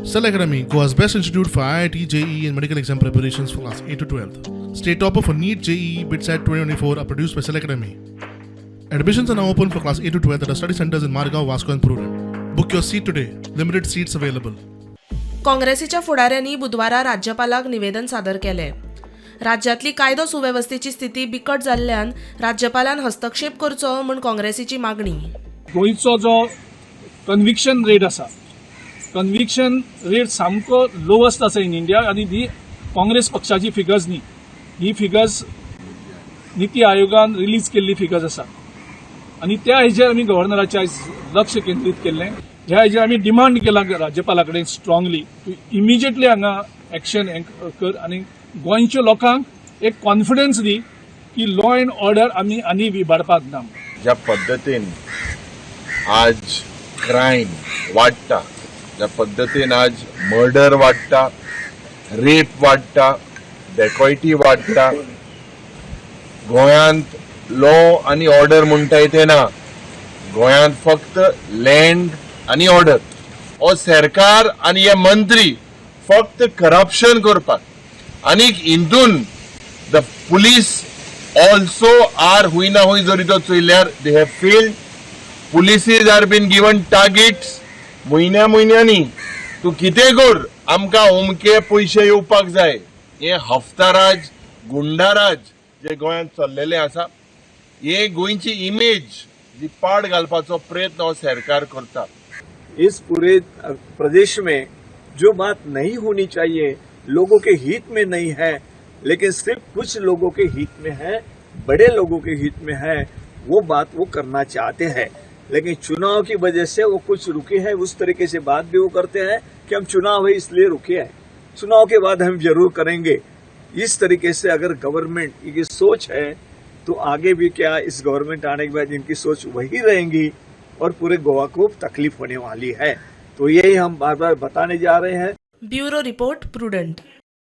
Cell Academy, Goa's best institute for IIT, JEE and medical exam preparations for class 8 to 12. State topper for NEET, JEE, BITSAT 2024 are produced by Cell Academy. Admissions are now open for class 8 to 12 at our study centers in Margao, Vasco and Prudent. Book your seat today. Limited seats available. काँग्रेसीच्या फुडाऱ्यांनी बुधवारा राज्यपालाक निवेदन सादर केले. राज्यातली कायदो सुवेवस्थेची स्थिती बिकट जाल्ल्यान राज्यपालान हस्तक्षेप करचो म्हूण काँग्रेसीची मागणी. गोंयचो जो कन्विक्शन रेट आसा, कन्विक्शन रेट सामको लोवस्ट आसा इन इंडिया आनी ही काँग्रेस पक्षाची फिगर्स न्ही, ही फिगर्स निती आयोगान रिलीज केल्ली फिगर्स आसा आनी त्या हेजेर आमी गव्हर्नराचें आयज लक्ष केंद्रीत केल्लें. ह्या हेजेर आमी डिमांड केला राज्यपाला कडेन स्ट्रॉंगली इमिजिएटली हांगा एक्शन कर आनी गोंयच्या लोकांक एक कॉन्फिडन्स दी की लॉ अँड ऑर्डर आमी आनी विबाडपाक ना. ज्या पद्धतीन आज क्रायम वाडटा, ज्या पद्धतीन आज मर्डर वाडटा, रेप वाडटा, डेकॉयटी वाडटा, गोंयांत लॉ आनी ऑर्डर म्हणटाय ते ना. गोंयांत फक्त लँड आनी ऑर्डर. हो सरकार आनी हे मंत्री फक्त करप्शन करपाक आनी हितून द पुलीस ऑल्सो आर हुई ना हुई जरी तो चोयल्यार they have failed. Policies are been given targets म्हयन्यांनी तूं कितें कर आमकां उमके पयशे येवपाक जाय. हे हफ्ताराज गुंडाराज जे गोंयांत चल्लेले आसा, हे गोंयची इमेज जी पाड घालपाचो प्रयत्न हो सरकार करता. इस पूरे प्रदेश में जो बात नहीं होनी चाहिए, लोगों के हित में नहीं है, लेकिन सिर्फ कुछ लोगों के हित में है, बड़े लोगों के हित में है, वो बात वो करना चाहते हैं. लेकिन चुनाव की वजह से वो कुछ रुके हैं. उस तरीके से बात भी वो करते हैं कि हम चुनाव है इसलिए रुके हैं, चुनाव के बाद हम जरूर करेंगे. इस तरीके से अगर गवर्नमेंट की सोच है तो आगे भी क्या इस गवर्नमेंट आने के बाद इनकी सोच वही रहेंगी और पूरे गोवा को तकलीफ होने वाली है. तो यही हम बार बार बताने जा रहे हैं. Bureau report, prudent.